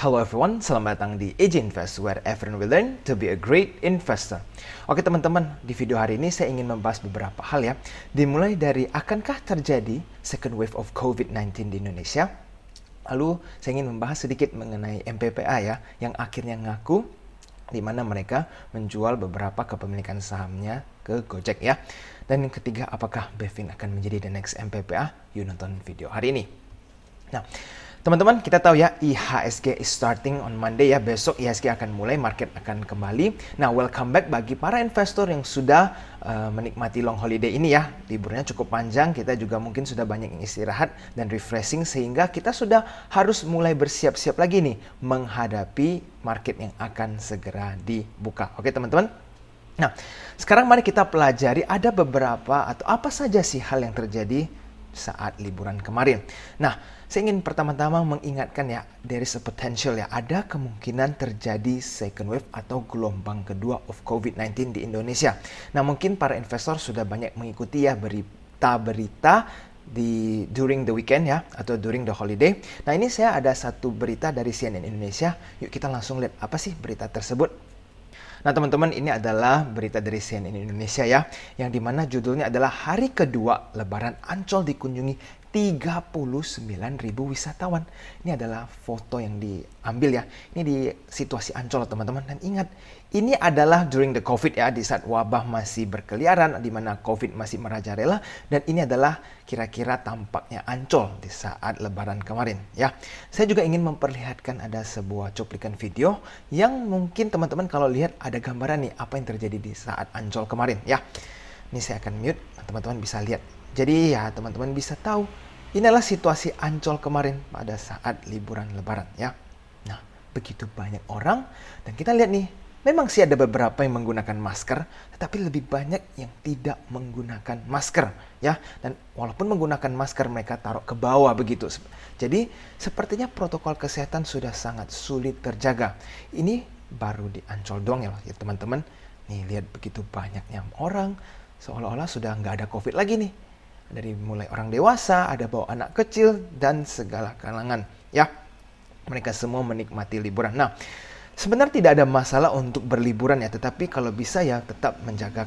Hello everyone, selamat datang di AJ Invest, where everyone will learn to be a great investor. Oke teman-teman, di video hari ini saya ingin membahas beberapa hal ya. Dimulai dari akankah terjadi second wave of COVID-19 di Indonesia? Lalu saya ingin membahas sedikit mengenai MPPA ya, yang akhirnya ngaku di mana mereka menjual beberapa kepemilikan sahamnya ke Gojek ya. Dan yang ketiga, apakah BEVIN akan menjadi the next MPPA? Yuk nonton video hari ini. Nah, teman-teman, kita tahu ya, IHSG is starting on Monday ya. Besok IHSG akan mulai, market akan kembali. Nah, welcome back bagi para investor yang sudah menikmati long holiday ini ya. Liburnya cukup panjang, kita juga mungkin sudah banyak yang istirahat dan refreshing, sehingga kita sudah harus mulai bersiap-siap lagi nih menghadapi market yang akan segera dibuka. Oke teman-teman? Nah, sekarang mari kita pelajari ada beberapa atau apa saja sih hal yang terjadi saat liburan kemarin. Nah, saya ingin pertama-tama mengingatkan ya, there is a potential ya, ada kemungkinan terjadi second wave atau gelombang kedua of COVID-19 di Indonesia. Nah, mungkin para investor sudah banyak mengikuti ya berita-berita during the weekend ya, atau during the holiday. Nah, ini saya ada satu berita dari CNN Indonesia. Yuk kita langsung lihat apa sih berita tersebut. Nah teman-teman, ini adalah berita dari CNN Indonesia ya, yang dimana judulnya adalah hari kedua Lebaran Ancol dikunjungi 39.000 wisatawan. Ini adalah foto yang diambil ya, ini di situasi Ancol teman-teman. Dan ingat, ini adalah during the COVID ya, di saat wabah masih berkeliaran, di mana COVID masih merajalela, dan ini adalah kira-kira tampaknya Ancol di saat Lebaran kemarin ya. Saya juga ingin memperlihatkan ada sebuah cuplikan video yang mungkin teman-teman kalau lihat ada gambaran nih apa yang terjadi di saat Ancol kemarin ya. Ini saya akan mute, teman-teman bisa lihat. Jadi ya teman-teman bisa tahu, inilah situasi Ancol kemarin pada saat liburan Lebaran ya. Nah, begitu banyak orang, dan kita lihat nih, memang sih ada beberapa yang menggunakan masker, tetapi lebih banyak yang tidak menggunakan masker ya. Dan walaupun menggunakan masker, mereka taruh ke bawah begitu. Jadi sepertinya protokol kesehatan sudah sangat sulit terjaga. Ini baru di Ancol doang ya teman-teman. Nih lihat begitu banyaknya orang, seolah-olah sudah nggak ada COVID lagi nih. Dari mulai orang dewasa, ada bawa anak kecil, dan segala kalangan ya. Mereka semua menikmati liburan. Nah, sebenarnya tidak ada masalah untuk berliburan ya, tetapi kalau bisa ya tetap menjaga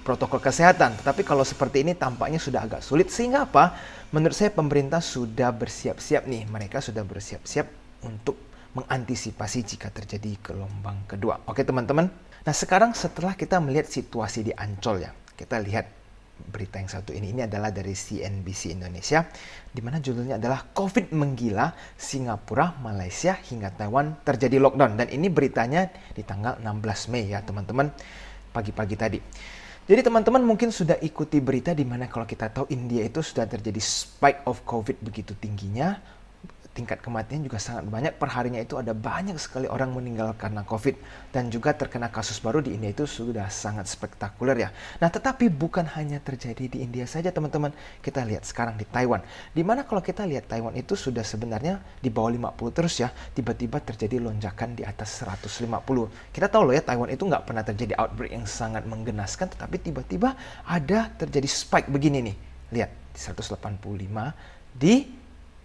protokol kesehatan. Tetapi kalau seperti ini tampaknya sudah agak sulit, sehingga apa? Menurut saya pemerintah sudah bersiap-siap nih. Mereka sudah bersiap-siap untuk mengantisipasi jika terjadi gelombang kedua. Oke teman-teman? Nah sekarang setelah kita melihat situasi di Ancol ya, kita lihat berita yang satu ini adalah dari CNBC Indonesia, di mana judulnya adalah COVID menggila, Singapura, Malaysia, hingga Taiwan terjadi lockdown. Dan ini beritanya di tanggal 16 Mei ya teman-teman, pagi-pagi tadi. Jadi teman-teman mungkin sudah ikuti berita di mana kalau kita tahu India itu sudah terjadi spike of COVID begitu tingginya. Tingkat kematian juga sangat banyak, perharinya itu ada banyak sekali orang meninggal karena COVID, dan juga terkena kasus baru di India itu sudah sangat spektakuler ya. Nah tetapi bukan hanya terjadi di India saja teman-teman, kita lihat sekarang di Taiwan, dimana kalau kita lihat Taiwan itu sudah sebenarnya di bawah 50 terus ya, tiba-tiba terjadi lonjakan di atas 150. Kita tahu loh ya, Taiwan itu nggak pernah terjadi outbreak yang sangat menggenaskan, tetapi tiba-tiba ada terjadi spike begini nih, lihat di 185 di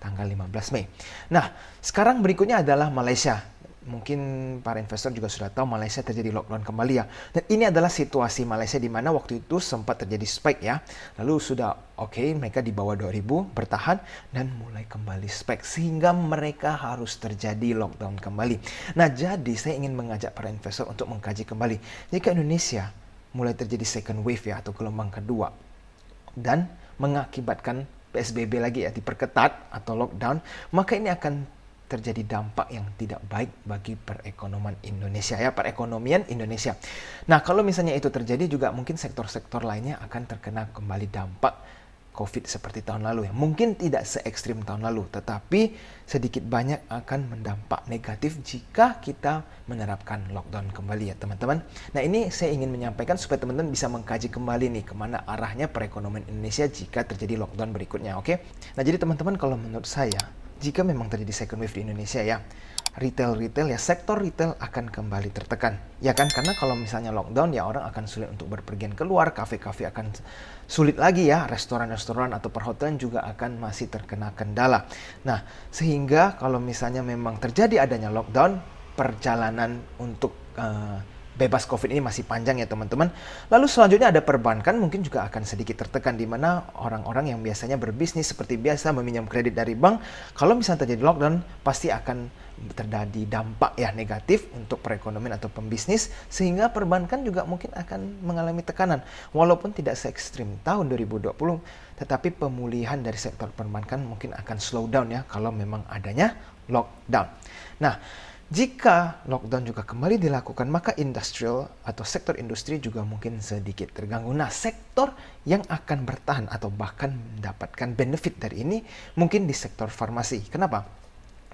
tanggal 15 Mei. Nah, sekarang berikutnya adalah Malaysia. Mungkin para investor juga sudah tahu Malaysia terjadi lockdown kembali ya. Dan ini adalah situasi Malaysia di mana waktu itu sempat terjadi spike ya. Lalu sudah oke, mereka di bawah 2000 bertahan dan mulai kembali spike, sehingga mereka harus terjadi lockdown kembali. Nah, jadi saya ingin mengajak para investor untuk mengkaji kembali. Jika Indonesia mulai terjadi second wave ya, atau gelombang kedua, dan mengakibatkan PSBB lagi ya, diperketat atau lockdown, maka ini akan terjadi dampak yang tidak baik bagi perekonomian Indonesia ya, perekonomian Indonesia. Nah, kalau misalnya itu terjadi juga mungkin sektor-sektor lainnya akan terkena kembali dampak COVID seperti tahun lalu ya. Mungkin tidak se ekstrim tahun lalu, tetapi sedikit banyak akan mendampak negatif jika kita menerapkan lockdown kembali ya teman-teman. Nah ini saya ingin menyampaikan supaya teman-teman bisa mengkaji kembali nih kemana arahnya perekonomian Indonesia jika terjadi lockdown berikutnya, oke? Nah jadi teman-teman, kalau menurut saya, jika memang terjadi second wave di Indonesia ya, retail ya, sektor retail akan kembali tertekan. Ya kan, karena kalau misalnya lockdown ya orang akan sulit untuk berpergian keluar, kafe-kafe akan sulit lagi ya, restoran-restoran atau perhotelan juga akan masih terkena kendala. Nah, sehingga kalau misalnya memang terjadi adanya lockdown, perjalanan untuk bebas COVID ini masih panjang ya teman-teman. Lalu selanjutnya ada perbankan mungkin juga akan sedikit tertekan, di mana orang-orang yang biasanya berbisnis seperti biasa meminjam kredit dari bank, kalau misalnya terjadi lockdown pasti akan terjadi dampak ya negatif untuk perekonomian atau pembisnis, sehingga perbankan juga mungkin akan mengalami tekanan. Walaupun tidak se-ekstrim tahun 2020, tetapi pemulihan dari sektor perbankan mungkin akan slow down ya kalau memang adanya lockdown. Nah, jika lockdown juga kembali dilakukan, maka industrial atau sektor industri juga mungkin sedikit terganggu. Nah, sektor yang akan bertahan atau bahkan mendapatkan benefit dari ini mungkin di sektor farmasi. Kenapa?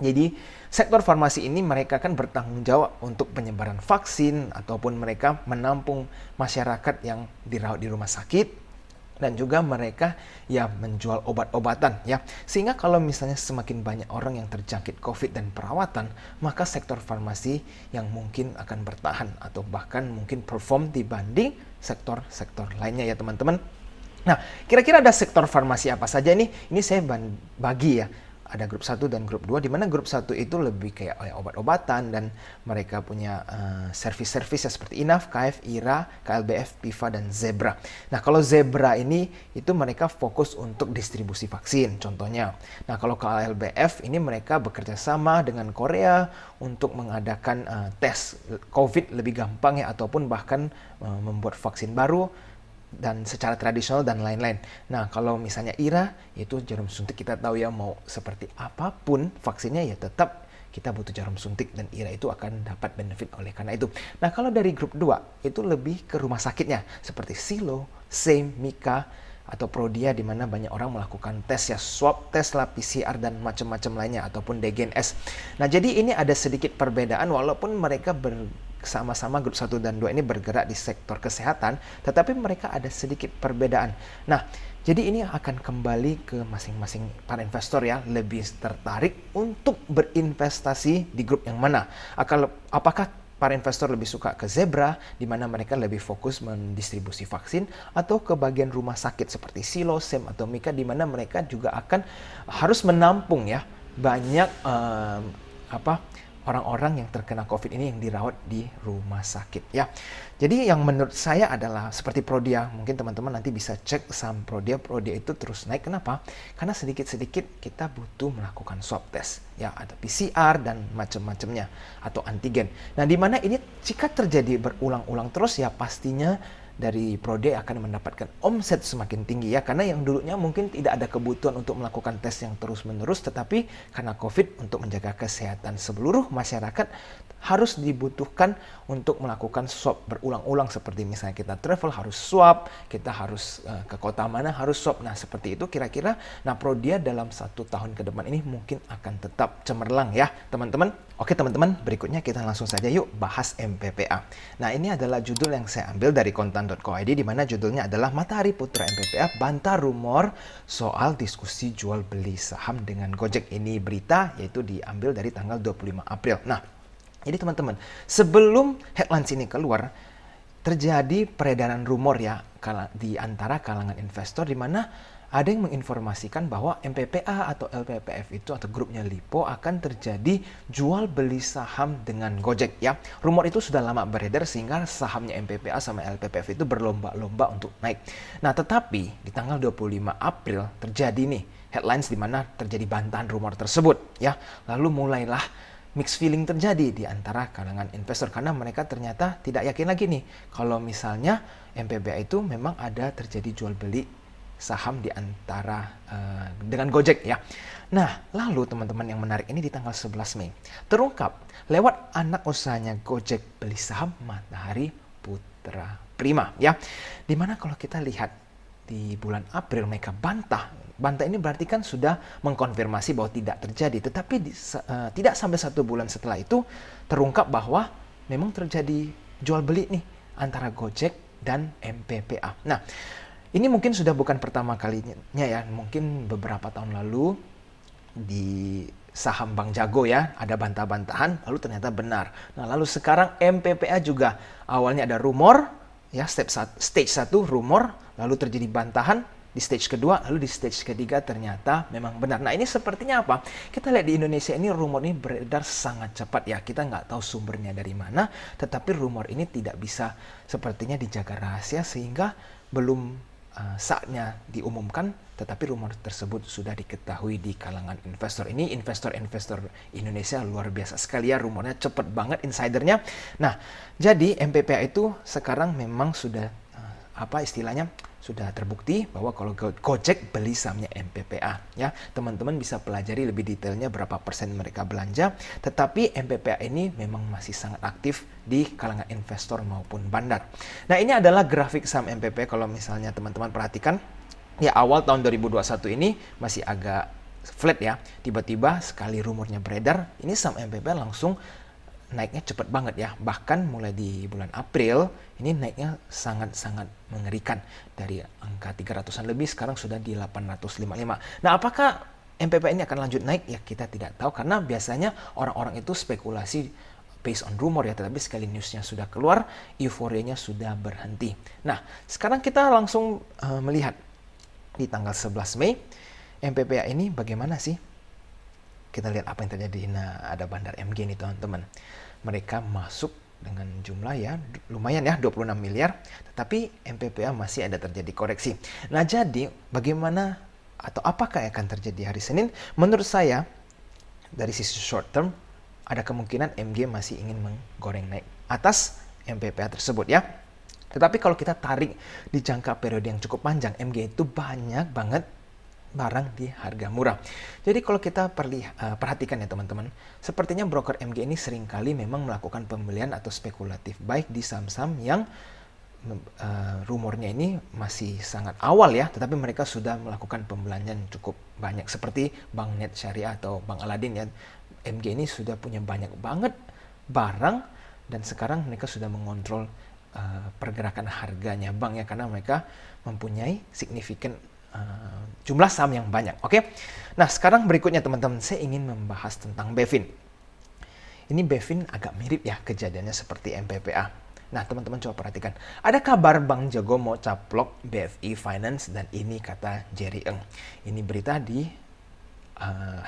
Jadi, sektor farmasi ini mereka kan bertanggung jawab untuk penyebaran vaksin ataupun mereka menampung masyarakat yang dirawat di rumah sakit, dan juga mereka ya menjual obat-obatan ya. Sehingga kalau misalnya semakin banyak orang yang terjangkit COVID dan perawatan, maka sektor farmasi yang mungkin akan bertahan atau bahkan mungkin perform dibanding sektor-sektor lainnya ya teman-teman. Nah, kira-kira ada sektor farmasi apa saja nih? Ini saya bagi ya. Ada grup 1 dan grup 2, di mana grup 1 itu lebih kayak obat-obatan dan mereka punya servis-servis ya seperti Inaf, KF, IRA, KLBF, PIFA, dan Zebra. Nah, kalau Zebra ini itu mereka fokus untuk distribusi vaksin contohnya. Nah, kalau KLBF ini mereka bekerja sama dengan Korea untuk mengadakan tes COVID lebih gampang ya, ataupun bahkan membuat vaksin baru dan secara tradisional dan lain-lain. Nah, kalau misalnya IRA, itu jarum suntik, kita tahu ya mau seperti apapun vaksinnya ya tetap kita butuh jarum suntik, dan IRA itu akan dapat benefit oleh karena itu. Nah, kalau dari grup 2 itu lebih ke rumah sakitnya seperti Silo, SEM, Mika, atau Prodia, di mana banyak orang melakukan tes ya, swab tes lah, PCR dan macam-macam lainnya, ataupun DGNS. Nah, jadi ini ada sedikit perbedaan walaupun mereka sama-sama grup 1 dan 2 ini bergerak di sektor kesehatan, tetapi mereka ada sedikit perbedaan. Nah, jadi ini akan kembali ke masing-masing para investor ya, lebih tertarik untuk berinvestasi di grup yang mana. Apakah para investor lebih suka ke Zebra, di mana mereka lebih fokus mendistribusi vaksin, atau ke bagian rumah sakit seperti Silo, SEM, atau Mika, di mana mereka juga akan harus menampung ya banyak orang-orang yang terkena COVID ini yang dirawat di rumah sakit ya. Jadi yang menurut saya adalah seperti Prodia, mungkin teman-teman nanti bisa cek saham Prodia itu terus naik. Kenapa? Karena sedikit-sedikit kita butuh melakukan swab test ya, ada PCR dan macam-macamnya atau antigen. Nah, di mana ini jika terjadi berulang-ulang terus ya, pastinya dari Prodia akan mendapatkan omset semakin tinggi ya, karena yang dulunya mungkin tidak ada kebutuhan untuk melakukan tes yang terus-menerus, tetapi karena COVID untuk menjaga kesehatan seluruh masyarakat harus dibutuhkan untuk melakukan swab berulang-ulang, seperti misalnya kita travel harus swab, kita harus ke kota mana harus swab. Nah, seperti itu kira-kira. Nah, Prodia dalam 1 tahun ke depan ini mungkin akan tetap cemerlang ya teman-teman. Oke teman-teman, berikutnya kita langsung saja yuk bahas MPPA. Nah, ini adalah judul yang saya ambil dari kontan.co.id, di mana judulnya adalah Matahari Putra MPPA bantah rumor soal diskusi jual beli saham dengan Gojek. Ini berita yaitu diambil dari tanggal 25 April. Nah, jadi teman-teman, sebelum headlines ini keluar, terjadi peredaran rumor ya di antara kalangan investor, di mana ada yang menginformasikan bahwa MPPA atau LPPF itu atau grupnya Lipo akan terjadi jual beli saham dengan Gojek ya. Rumor itu sudah lama beredar sehingga sahamnya MPPA sama LPPF itu berlomba-lomba untuk naik. Nah, tetapi di tanggal 25 April terjadi nih headlines di mana terjadi bantahan rumor tersebut ya. Lalu mulailah mixed feeling terjadi di antara kalangan investor, karena mereka ternyata tidak yakin lagi nih kalau misalnya MPPA itu memang ada terjadi jual beli saham di antara dengan Gojek ya. Nah, lalu teman-teman yang menarik ini di tanggal 11 Mei terungkap lewat anak usahanya Gojek beli saham Matahari Putra Prima ya. Dimana kalau kita lihat di bulan April mereka bantah ini berarti kan sudah mengkonfirmasi bahwa tidak terjadi. Tetapi tidak sampai 1 bulan setelah itu terungkap bahwa memang terjadi jual beli nih antara Gojek dan MPPA. Nah, ini mungkin sudah bukan pertama kalinya ya. Mungkin beberapa tahun lalu di saham Bank Jago ya, ada bantah-bantahan, lalu ternyata benar. Nah, lalu sekarang MPPA juga awalnya ada rumor, ya stage 1 rumor, lalu terjadi bantahan, di stage kedua, lalu di stage ketiga ternyata memang benar. Nah, ini sepertinya apa? Kita lihat di Indonesia ini rumor ini beredar sangat cepat ya. Kita nggak tahu sumbernya dari mana, tetapi rumor ini tidak bisa sepertinya dijaga rahasia sehingga belum saatnya diumumkan, tetapi rumor tersebut sudah diketahui di kalangan investor. Ini investor-investor Indonesia luar biasa sekali ya, rumornya cepat banget insidernya. Nah, jadi MPPA itu sekarang memang sudah apa istilahnya, sudah terbukti bahwa kalau Gojek beli sahamnya MPPA ya. Teman-teman bisa pelajari lebih detailnya berapa persen mereka belanja, tetapi MPPA ini memang masih sangat aktif di kalangan investor maupun bandar. Nah, ini adalah grafik saham MPPA. Kalau misalnya teman-teman perhatikan ya, awal tahun 2021 ini masih agak flat ya. Tiba-tiba sekali rumornya beredar, ini saham MPPA langsung naiknya cepat banget ya. Bahkan mulai di bulan April ini naiknya sangat-sangat mengerikan. Dari angka 300-an lebih sekarang sudah di 855. Nah, apakah MPPA ini akan lanjut naik? Ya, kita tidak tahu karena biasanya orang-orang itu spekulasi based on rumor ya, tetapi sekali newsnya sudah keluar, euforianya sudah berhenti. Nah, sekarang kita langsung melihat di tanggal 11 Mei MPPA ini bagaimana sih? Kita lihat apa yang terjadi. Nah, ada Bandar MG nih teman-teman. Mereka masuk dengan jumlah ya lumayan ya, 26 miliar. Tetapi MPPA masih ada terjadi koreksi. Nah, jadi bagaimana atau apakah yang akan terjadi hari Senin? Menurut saya, dari sisi short term, ada kemungkinan MG masih ingin menggoreng naik atas MPPA tersebut ya. Tetapi kalau kita tarik di jangka periode yang cukup panjang, MG itu banyak banget barang di harga murah. Jadi kalau kita perhatikan ya teman-teman, sepertinya broker MG ini seringkali memang melakukan pembelian atau spekulatif baik di saham-saham yang rumornya ini masih sangat awal ya, tetapi mereka sudah melakukan pembelian yang cukup banyak seperti Bank Net Syariah atau Bank Aladin ya. MG ini sudah punya banyak banget barang dan sekarang mereka sudah mengontrol pergerakan harganya bank ya, karena mereka mempunyai signifikan jumlah saham yang banyak. Oke. Nah, sekarang berikutnya teman-teman, saya ingin membahas tentang Bevin. Ini Bevin agak mirip ya kejadiannya seperti MPPA. Nah, teman-teman coba perhatikan. Ada kabar Bank Jago mau caplok BFI Finance dan ini kata Jerry Eng. Ini berita di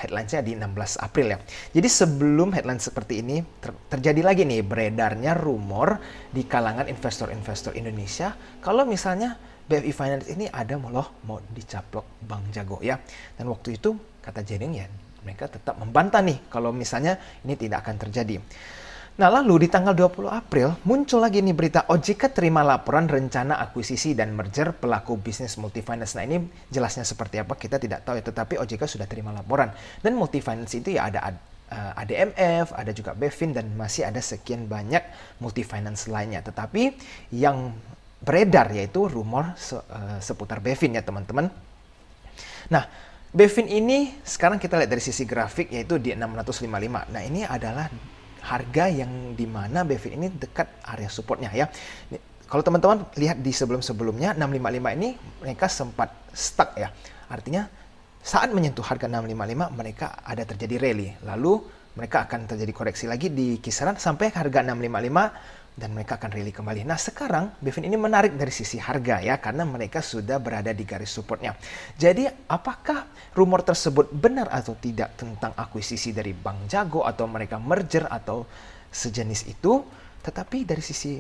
headline-nya di 16 April ya. Jadi sebelum headline seperti ini terjadi lagi nih beredarnya rumor di kalangan investor-investor Indonesia kalau misalnya BFI Finance ini ada mau dicaplok Bank Jago ya. Dan waktu itu kata Jering ya mereka tetap membantah nih kalau misalnya ini tidak akan terjadi. Nah, lalu di tanggal 20 April muncul lagi nih berita OJK terima laporan rencana akuisisi dan merger pelaku bisnis Multifinance. Nah, ini jelasnya seperti apa kita tidak tahu ya, tetapi OJK sudah terima laporan. Dan Multifinance itu ya ada ADMF, ada juga Bevin dan masih ada sekian banyak Multifinance lainnya. Tetapi yang beredar yaitu rumor seputar Bevin ya teman-teman. Nah, Bevin ini sekarang kita lihat dari sisi grafik yaitu di 655. Nah, ini adalah harga yang dimana Bevin ini dekat area supportnya ya. Kalau teman-teman lihat di sebelum-sebelumnya 655 ini mereka sempat stuck ya. Artinya saat menyentuh harga 655 mereka ada terjadi rally. Lalu mereka akan terjadi koreksi lagi di kisaran sampai harga 655 dan mereka akan rally kembali. Nah, sekarang Bevin ini menarik dari sisi harga ya, karena mereka sudah berada di garis supportnya. Jadi, apakah rumor tersebut benar atau tidak tentang akuisisi dari Bank Jago atau mereka merger atau sejenis itu? Tetapi dari sisi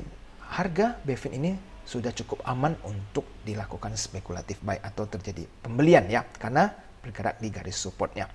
harga, Bevin ini sudah cukup aman untuk dilakukan spekulatif buy atau terjadi pembelian ya, karena bergerak di garis supportnya.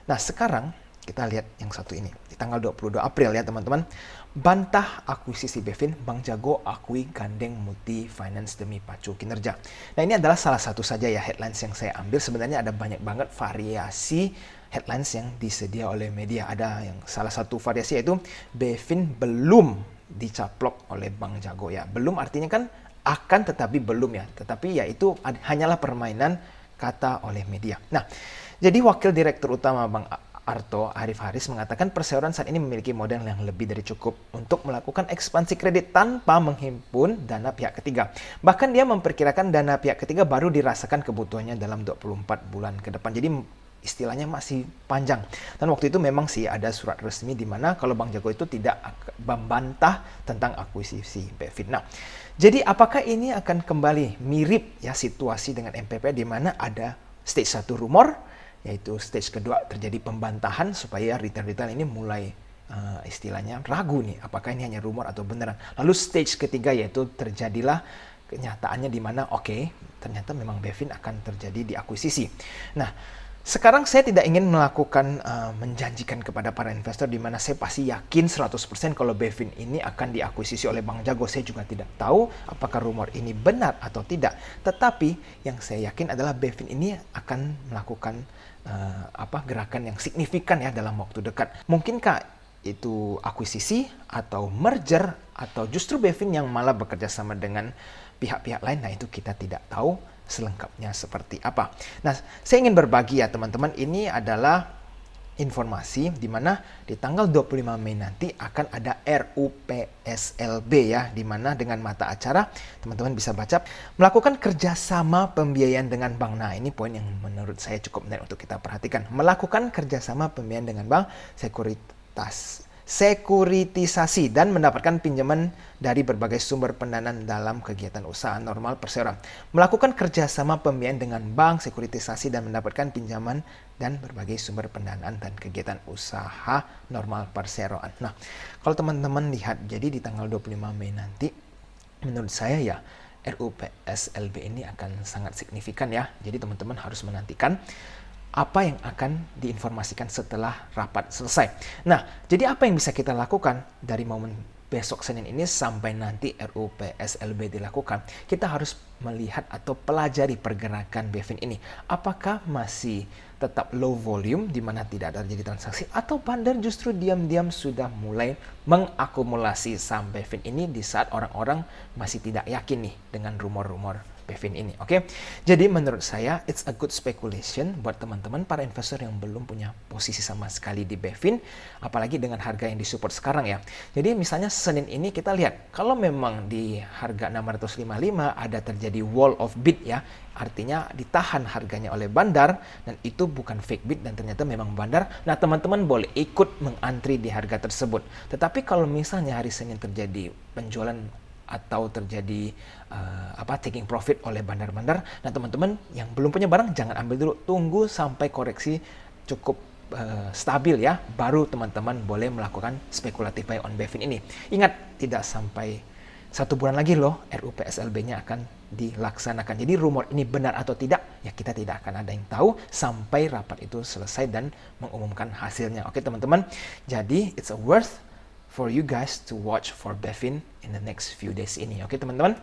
Nah, sekarang kita lihat yang satu ini. Di tanggal 22 April ya teman-teman. Bantah akuisisi Bevin, Bank Jago akui gandeng Multifinance demi pacu kinerja. Nah, ini adalah salah satu saja ya headlines yang saya ambil. Sebenarnya ada banyak banget variasi headlines yang disedia oleh media. Ada yang salah satu variasi yaitu Bevin belum dicaplok oleh Bank Jago ya. Belum artinya kan akan tetapi belum ya. Tetapi ya itu hanyalah permainan kata oleh media. Nah, jadi Wakil Direktur Utama Bank Arto Arif Haris mengatakan perseroan saat ini memiliki modal yang lebih dari cukup untuk melakukan ekspansi kredit tanpa menghimpun dana pihak ketiga. Bahkan dia memperkirakan dana pihak ketiga baru dirasakan kebutuhannya dalam 24 bulan ke depan. Jadi istilahnya masih panjang. Dan waktu itu memang sih ada surat resmi di mana kalau Bank Jago itu tidak membantah tentang akuisisi BEFIT. Nah, jadi apakah ini akan kembali mirip ya situasi dengan MPP di mana ada stage 1 rumor, yaitu stage kedua terjadi pembantahan supaya retail-retail ini mulai istilahnya ragu nih, apakah ini hanya rumor atau beneran. Lalu stage ketiga yaitu terjadilah kenyataannya di mana ternyata memang BEFIN akan terjadi di akuisisi. Nah, sekarang saya tidak ingin melakukan menjanjikan kepada para investor di mana saya pasti yakin 100% kalau BEFIN ini akan diakuisisi oleh Bank Jago. Saya juga tidak tahu apakah rumor ini benar atau tidak. Tetapi yang saya yakin adalah BEFIN ini akan melakukan gerakan yang signifikan ya dalam waktu dekat. Mungkinkah itu akuisisi atau merger atau justru BEFIN yang malah bekerja sama dengan pihak-pihak lain? Nah, itu kita tidak tahu selengkapnya seperti apa. Nah, saya ingin berbagi ya teman-teman, ini adalah informasi di mana di tanggal 25 Mei nanti akan ada RUPSLB ya, di mana dengan mata acara teman-teman bisa baca melakukan kerjasama pembiayaan dengan bank. Nah, ini poin yang menurut saya cukup menarik untuk kita perhatikan. Melakukan kerjasama pembiayaan dengan bank, sekuritisasi dan mendapatkan pinjaman dari berbagai sumber pendanaan dalam kegiatan usaha normal perseroan. Melakukan kerjasama pembiayaan dengan bank, sekuritisasi dan mendapatkan pinjaman dan berbagai sumber pendanaan dan kegiatan usaha normal perseroan. Nah, kalau teman-teman lihat, jadi di tanggal 25 Mei nanti, menurut saya ya RUPSLB ini akan sangat signifikan ya. Jadi teman-teman harus menantikan apa yang akan diinformasikan setelah rapat selesai. Nah, jadi apa yang bisa kita lakukan dari momen besok Senin ini sampai nanti RUPSLB dilakukan? Kita harus melihat atau pelajari pergerakan BEFIN ini. Apakah masih tetap low volume di mana tidak ada terjadi transaksi, atau bandar justru diam-diam sudah mulai mengakumulasi saham BEFIN ini di saat orang-orang masih tidak yakin nih dengan rumor-rumor BEFIN ini, oke? Jadi menurut saya it's a good speculation buat teman-teman para investor yang belum punya posisi sama sekali di BEFIN, apalagi dengan harga yang disupport sekarang ya. Jadi misalnya Senin ini kita lihat kalau memang di harga 655 ada terjadi wall of bid ya, artinya ditahan harganya oleh bandar dan itu bukan fake bid dan ternyata memang bandar. Nah, teman-teman boleh ikut mengantri di harga tersebut. Tetapi kalau misalnya hari Senin terjadi penjualan atau terjadi taking profit oleh bandar-bandar, nah teman-teman yang belum punya barang jangan ambil dulu, tunggu sampai koreksi cukup stabil ya, baru teman-teman boleh melakukan spekulatif buy on BEFIN ini. Ingat, tidak sampai 1 bulan lagi loh RUPSLB-nya akan dilaksanakan. Jadi rumor ini benar atau tidak, ya kita tidak akan ada yang tahu sampai rapat itu selesai dan mengumumkan hasilnya. Oke teman-teman, jadi it's a worth for you guys to watch for BEFIN in the next few days ini. Oke teman-teman.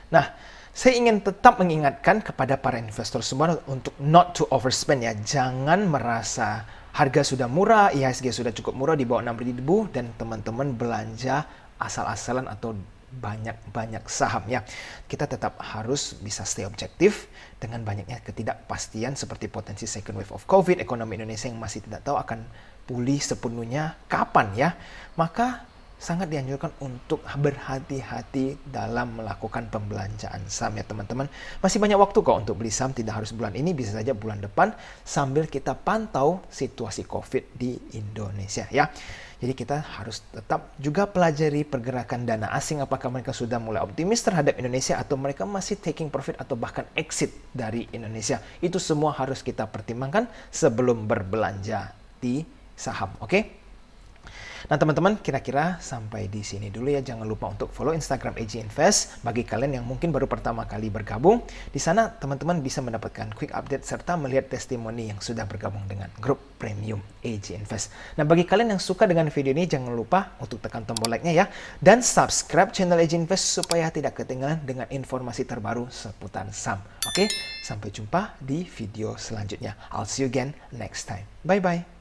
Nah, saya ingin tetap mengingatkan kepada para investor semua untuk not to overspend ya. Jangan merasa harga sudah murah, IHSG sudah cukup murah di bawah 6.000 dan teman-teman belanja asal-asalan atau banyak-banyak saham ya. Kita tetap harus bisa stay objektif dengan banyaknya ketidakpastian seperti potensi second wave of COVID, ekonomi Indonesia yang masih tidak tahu akan pulih sepenuhnya kapan ya. Maka sangat dianjurkan untuk berhati-hati dalam melakukan pembelanjaan saham ya teman-teman. Masih banyak waktu kok untuk beli saham, tidak harus bulan ini, bisa saja bulan depan sambil kita pantau situasi COVID di Indonesia ya. Jadi kita harus tetap juga pelajari pergerakan dana asing, apakah mereka sudah mulai optimis terhadap Indonesia atau mereka masih taking profit atau bahkan exit dari Indonesia. Itu semua harus kita pertimbangkan sebelum berbelanja di saham, oke? Nah teman-teman, kira-kira sampai di sini dulu ya. Jangan lupa untuk follow Instagram AJ Invest. Bagi kalian yang mungkin baru pertama kali bergabung, di sana teman-teman bisa mendapatkan quick update serta melihat testimoni yang sudah bergabung dengan grup premium AJ Invest. Nah bagi kalian yang suka dengan video ini, jangan lupa untuk tekan tombol like-nya ya. Dan subscribe channel AJ Invest supaya tidak ketinggalan dengan informasi terbaru seputar saham. Oke, sampai jumpa di video selanjutnya. I'll see you again next time. Bye-bye.